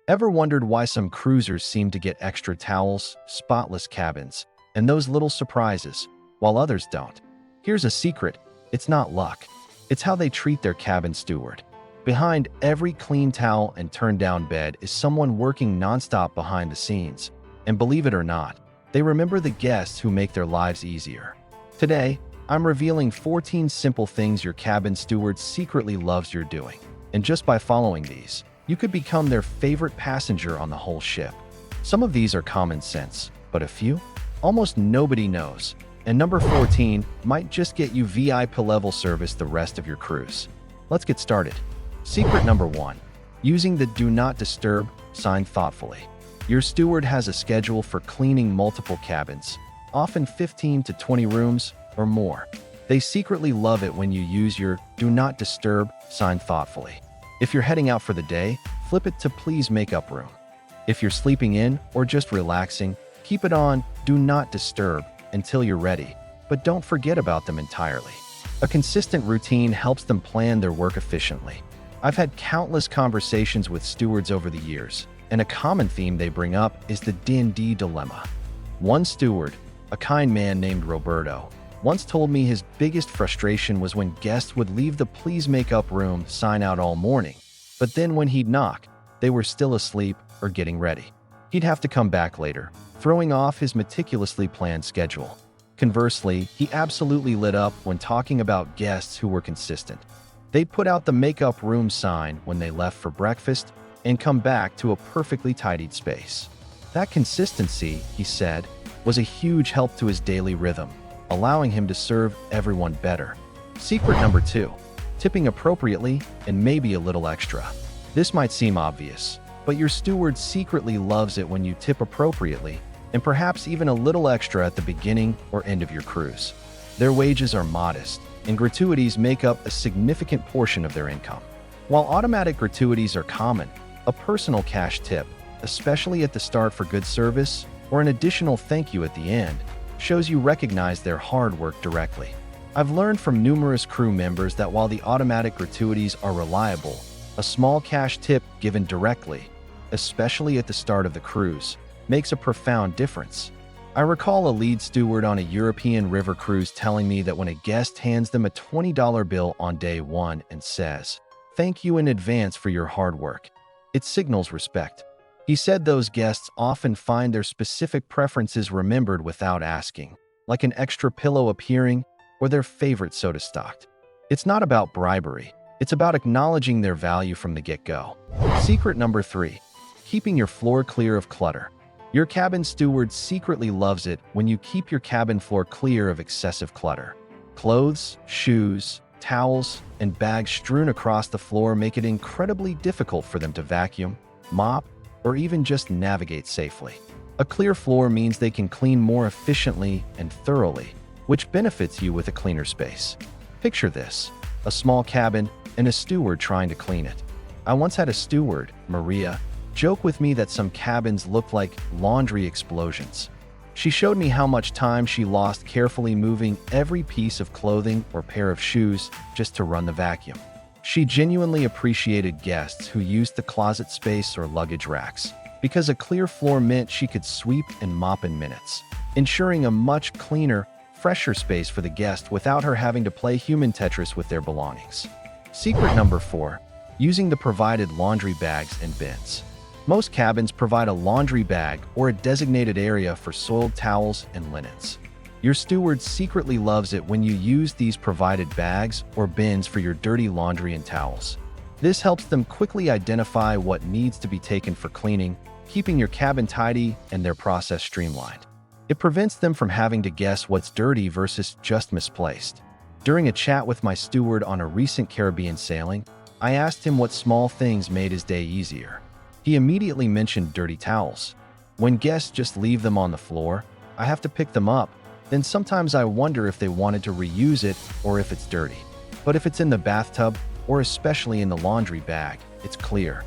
Ever wondered why some cruisers seem to get extra towels, spotless cabins, and those little surprises, while others don't? Here's a secret: it's not luck. It's how they treat their cabin steward. Behind every clean towel and turned-down bed is someone working nonstop behind the scenes. And believe it or not, they remember the guests who make their lives easier. Today, I'm revealing 14 simple things your cabin steward secretly loves you're doing. And just by following these, you could become their favorite passenger on the whole ship. Some of these are common sense, but a few? Almost nobody knows. And number 14 might just get you VIP level service the rest of your cruise. Let's get started. Secret number 1. Using the Do Not Disturb sign thoughtfully. Your steward has a schedule for cleaning multiple cabins, often 15 to 20 rooms or more. They secretly love it when you use your Do Not Disturb sign thoughtfully. If you're heading out for the day, flip it to Please Makeup Room. If you're sleeping in or just relaxing, keep it on Do Not Disturb until you're ready, but don't forget about them entirely. A consistent routine helps them plan their work efficiently. I've had countless conversations with stewards over the years, and a common theme they bring up is the D&D dilemma. One steward, a kind man named Roberto, once told me his biggest frustration was when guests would leave the Please Makeup Room sign out all morning, but then when he'd knock, they were still asleep or getting ready. He'd have to come back later, throwing off his meticulously planned schedule. Conversely, he absolutely lit up when talking about guests who were consistent. They'd put out the makeup room sign when they left for breakfast and come back to a perfectly tidied space. That consistency, he said, was a huge help to his daily rhythm, allowing him to serve everyone better. Secret number 2. Tipping appropriately and maybe a little extra. This might seem obvious, but your steward secretly loves it when you tip appropriately and perhaps even a little extra at the beginning or end of your cruise. Their wages are modest, and gratuities make up a significant portion of their income. While automatic gratuities are common, a personal cash tip, especially at the start for good service, or an additional thank you at the end, shows you recognize their hard work directly. I've learned from numerous crew members that while the automatic gratuities are reliable, a small cash tip given directly, especially at the start of the cruise, makes a profound difference. I recall a lead steward on a European river cruise telling me that when a guest hands them a $20 bill on day 1 and says, "Thank you in advance for your hard work," it signals respect. He said those guests often find their specific preferences remembered without asking, like an extra pillow appearing or their favorite soda stocked. It's not about bribery, it's about acknowledging their value from the get-go. Secret number 3. Keeping your floor clear of clutter. Your cabin steward secretly loves it when you keep your cabin floor clear of excessive clutter. Clothes, shoes, towels, and bags strewn across the floor make it incredibly difficult for them to vacuum, mop, or even just navigate safely. A clear floor means they can clean more efficiently and thoroughly, which benefits you with a cleaner space. Picture this: a small cabin and a steward trying to clean it. I once had a steward, Maria, joke with me that some cabins looked like laundry explosions. She showed me how much time she lost carefully moving every piece of clothing or pair of shoes just to run the vacuum. She genuinely appreciated guests who used the closet space or luggage racks, because a clear floor meant she could sweep and mop in minutes, ensuring a much cleaner, fresher space for the guest without her having to play human Tetris with their belongings. Secret number 4. Using the provided laundry bags and bins. Most cabins provide a laundry bag or a designated area for soiled towels and linens. Your steward secretly loves it when you use these provided bags or bins for your dirty laundry and towels. This helps them quickly identify what needs to be taken for cleaning, keeping your cabin tidy and their process streamlined. It prevents them from having to guess what's dirty versus just misplaced. During a chat with my steward on a recent Caribbean sailing, I asked him what small things made his day easier. He immediately mentioned dirty towels. When guests just leave them on the floor, I have to pick them up. Then sometimes I wonder if they wanted to reuse it or if it's dirty. But if it's in the bathtub, or especially in the laundry bag, it's clear.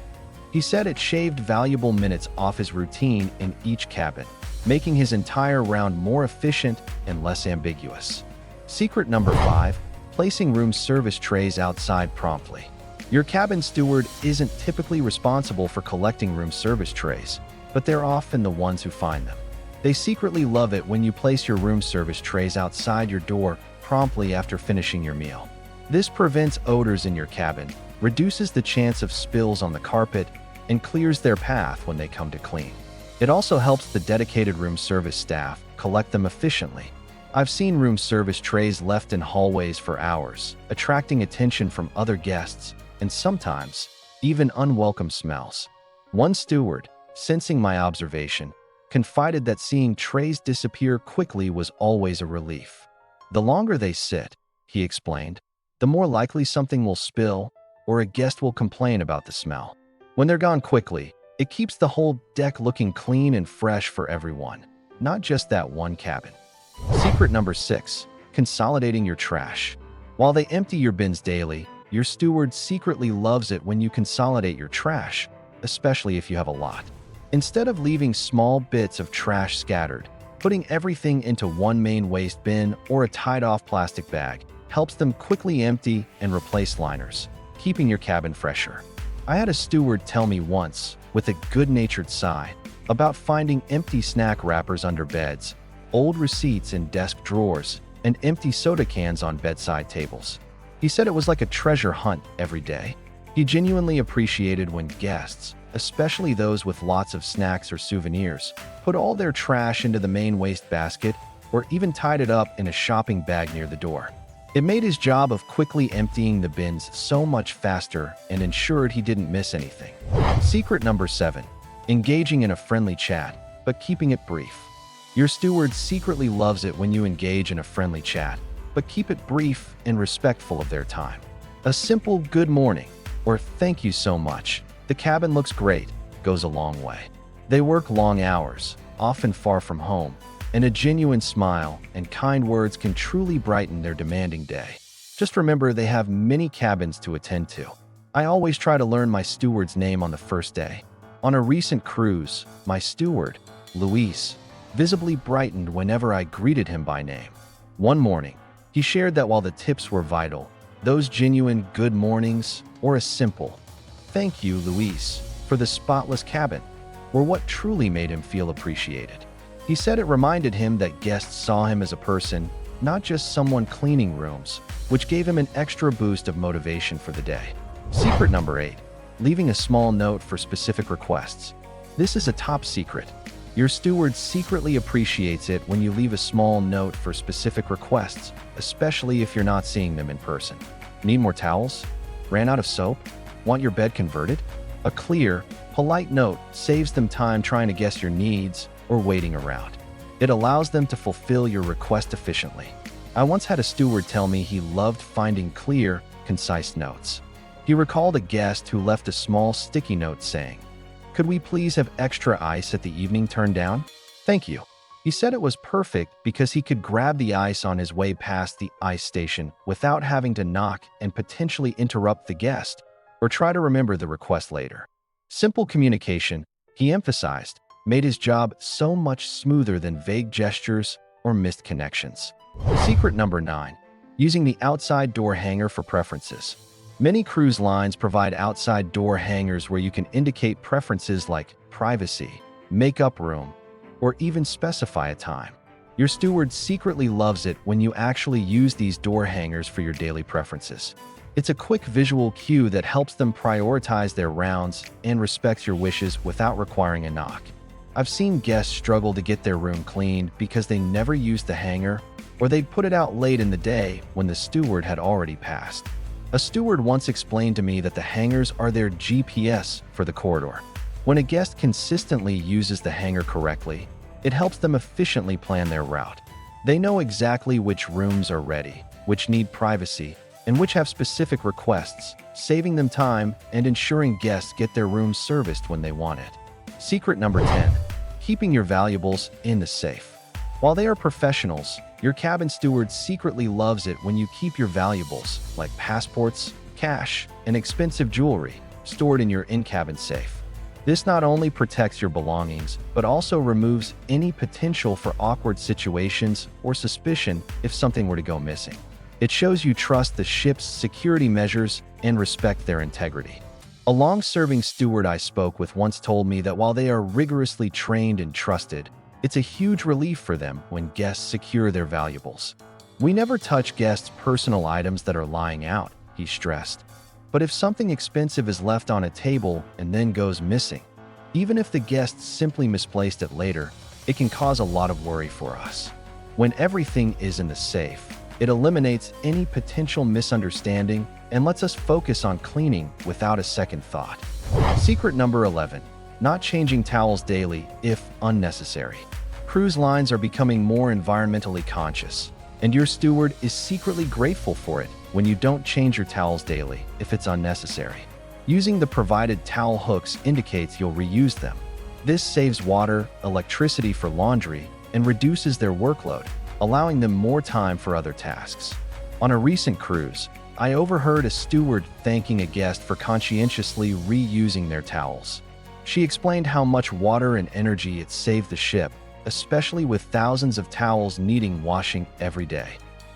He said it shaved valuable minutes off his routine in each cabin, making his entire round more efficient and less ambiguous. Secret number 5. Placing room service trays outside promptly. Your cabin steward isn't typically responsible for collecting room service trays, but they're often the ones who find them. They secretly love it when you place your room service trays outside your door promptly after finishing your meal. This prevents odors in your cabin, reduces the chance of spills on the carpet, and clears their path when they come to clean. It also helps the dedicated room service staff collect them efficiently. I've seen room service trays left in hallways for hours, attracting attention from other guests and sometimes even unwelcome smells. One steward, sensing my observation, confided that seeing trays disappear quickly was always a relief. The longer they sit, he explained, the more likely something will spill or a guest will complain about the smell. When they're gone quickly, it keeps the whole deck looking clean and fresh for everyone, not just that one cabin. Secret number 6, consolidating your trash. While they empty your bins daily, your steward secretly loves it when you consolidate your trash, especially if you have a lot. Instead of leaving small bits of trash scattered, putting everything into one main waste bin or a tied-off plastic bag helps them quickly empty and replace liners, keeping your cabin fresher. I had a steward tell me once, with a good-natured sigh, about finding empty snack wrappers under beds, old receipts in desk drawers, and empty soda cans on bedside tables. He said it was like a treasure hunt every day. He genuinely appreciated when guests, especially those with lots of snacks or souvenirs, put all their trash into the main waste basket or even tied it up in a shopping bag near the door. It made his job of quickly emptying the bins so much faster and ensured he didn't miss anything. Secret number 7, engaging in a friendly chat, but keeping it brief. Your steward secretly loves it when you engage in a friendly chat, but keep it brief and respectful of their time. A simple good morning or thank you so much, the cabin looks great, goes a long way. They work long hours, often far from home, and a genuine smile and kind words can truly brighten their demanding day. Just remember they have many cabins to attend to. I always try to learn my steward's name on the first day. On a recent cruise, my steward, Luis, visibly brightened whenever I greeted him by name. One morning, he shared that while the tips were vital, those genuine good mornings or a simple "Thank you, Luis, for the spotless cabin" were what truly made him feel appreciated. He said it reminded him that guests saw him as a person, not just someone cleaning rooms, which gave him an extra boost of motivation for the day. Secret number 8, leaving a small note for specific requests. This is a top secret. Your steward secretly appreciates it when you leave a small note for specific requests, especially if you're not seeing them in person. Need more towels? Ran out of soap? Want your bed converted? A clear, polite note saves them time trying to guess your needs or waiting around. It allows them to fulfill your request efficiently. I once had a steward tell me he loved finding clear, concise notes. He recalled a guest who left a small sticky note saying, "Could we please have extra ice at the evening turned down? Thank you." He said it was perfect because he could grab the ice on his way past the ice station without having to knock and potentially interrupt the guest or try to remember the request later. Simple communication, he emphasized, made his job so much smoother than vague gestures or missed connections. Secret number 9, using the outside door hanger for preferences. Many cruise lines provide outside door hangers where you can indicate preferences like privacy, makeup room, or even specify a time. Your steward secretly loves it when you actually use these door hangers for your daily preferences. It's a quick visual cue that helps them prioritize their rounds and respects your wishes without requiring a knock. I've seen guests struggle to get their room cleaned because they never used the hanger or they'd put it out late in the day when the steward had already passed. A steward once explained to me that the hangers are their GPS for the corridor. When a guest consistently uses the hanger correctly, it helps them efficiently plan their route. They know exactly which rooms are ready, which need privacy, and which have specific requests, saving them time and ensuring guests get their rooms serviced when they want it. Secret number 10, keeping your valuables in the safe. While they are professionals, your cabin steward secretly loves it when you keep your valuables, like passports, cash, and expensive jewelry, stored in your in-cabin safe. This not only protects your belongings, but also removes any potential for awkward situations or suspicion if something were to go missing. It shows you trust the ship's security measures and respect their integrity. A long-serving steward I spoke with once told me that while they are rigorously trained and trusted, it's a huge relief for them when guests secure their valuables. "We never touch guests' personal items that are lying out," he stressed. "But if something expensive is left on a table and then goes missing, even if the guests simply misplaced it later, it can cause a lot of worry for us. When everything is in the safe, it eliminates any potential misunderstanding and lets us focus on cleaning without a second thought." Secret number 11. Not changing towels daily if unnecessary. Cruise lines are becoming more environmentally conscious, and your steward is secretly grateful for it when you don't change your towels daily if it's unnecessary. Using the provided towel hooks indicates you'll reuse them. This saves water, electricity for laundry, and reduces their workload, allowing them more time for other tasks. On a recent cruise, I overheard a steward thanking a guest for conscientiously reusing their towels. She explained how much water and energy it saved the ship, especially with thousands of towels needing washing every day.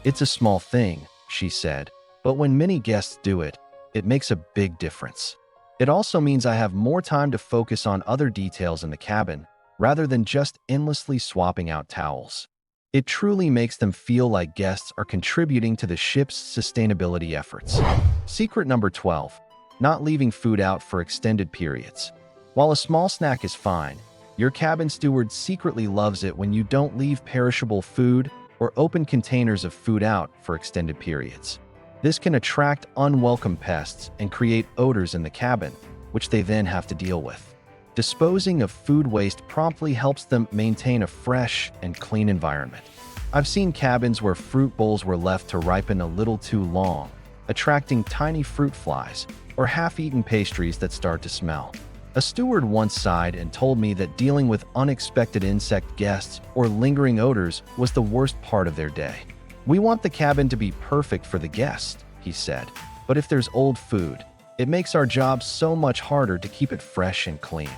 "It's a small thing," she said, "but when many guests do it, it makes a big difference. It also means I have more time to focus on other details in the cabin, rather than just endlessly swapping out towels." It truly makes them feel like guests are contributing to the ship's sustainability efforts. Secret number 12. Not leaving food out for extended periods. While a small snack is fine, your cabin steward secretly loves it when you don't leave perishable food or open containers of food out for extended periods. This can attract unwelcome pests and create odors in the cabin, which they then have to deal with. Disposing of food waste promptly helps them maintain a fresh and clean environment. I've seen cabins where fruit bowls were left to ripen a little too long, attracting tiny fruit flies or half-eaten pastries that start to smell. A steward once sighed and told me that dealing with unexpected insect guests or lingering odors was the worst part of their day. "We want the cabin to be perfect for the guest," he said, "but if there's old food, it makes our job so much harder to keep it fresh and clean.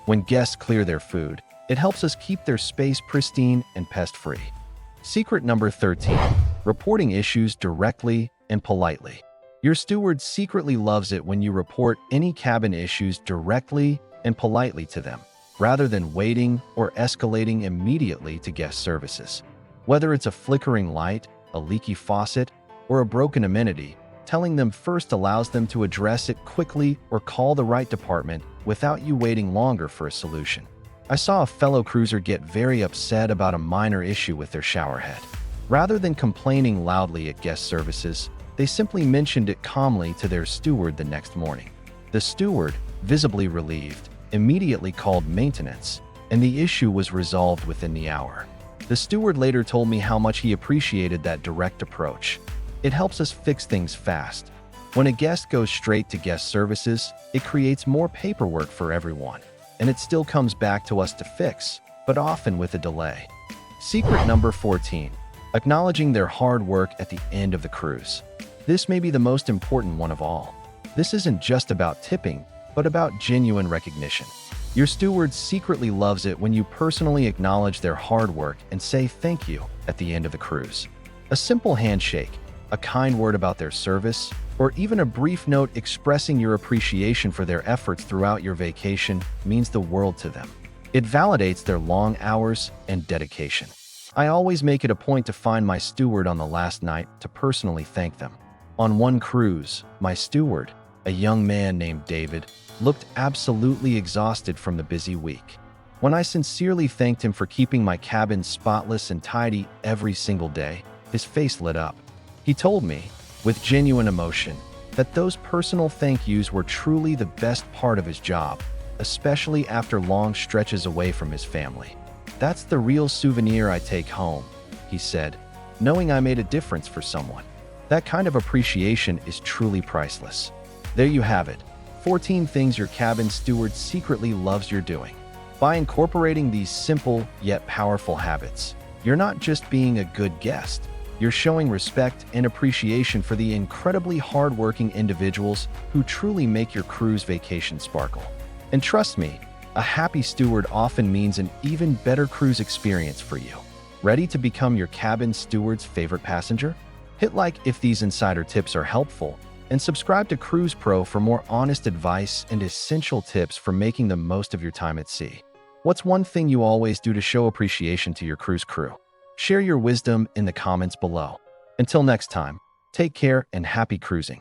When guests clear their food, it helps us keep their space pristine and pest-free." Secret number 13. Reporting issues directly and politely. Your steward secretly loves it when you report any cabin issues directly and politely to them, rather than waiting or escalating immediately to guest services. Whether it's a flickering light, a leaky faucet, or a broken amenity, telling them first allows them to address it quickly or call the right department without you waiting longer for a solution. I saw a fellow cruiser get very upset about a minor issue with their shower head. Rather than complaining loudly at guest services, they simply mentioned it calmly to their steward the next morning. The steward, visibly relieved, immediately called maintenance, and the issue was resolved within the hour. The steward later told me how much he appreciated that direct approach. It helps us fix things fast. When a guest goes straight to guest services, it creates more paperwork for everyone, and it still comes back to us to fix, but often with a delay. Secret number 14. Acknowledging their hard work at the end of the cruise. This may be the most important one of all. This isn't just about tipping, but about genuine recognition. Your steward secretly loves it when you personally acknowledge their hard work and say thank you at the end of the cruise. A simple handshake, a kind word about their service, or even a brief note expressing your appreciation for their efforts throughout your vacation means the world to them. It validates their long hours and dedication. I always make it a point to find my steward on the last night to personally thank them. On one cruise, my steward, a young man named David, looked absolutely exhausted from the busy week. When I sincerely thanked him for keeping my cabin spotless and tidy every single day, his face lit up. He told me, with genuine emotion, that those personal thank yous were truly the best part of his job, especially after long stretches away from his family. "That's the real souvenir I take home," he said, "knowing I made a difference for someone. That kind of appreciation is truly priceless." There you have it, 14 things your cabin steward secretly loves you're doing. By incorporating these simple yet powerful habits, you're not just being a good guest, you're showing respect and appreciation for the incredibly hardworking individuals who truly make your cruise vacation sparkle. And trust me, a happy steward often means an even better cruise experience for you. Ready to become your cabin steward's favorite passenger? Hit like if these insider tips are helpful, And subscribe to Cruise Pro for more honest advice and essential tips for making the most of your time at sea. What's one thing you always do to show appreciation to your cruise crew? Share your wisdom in the comments below. Until next time, take care and happy cruising.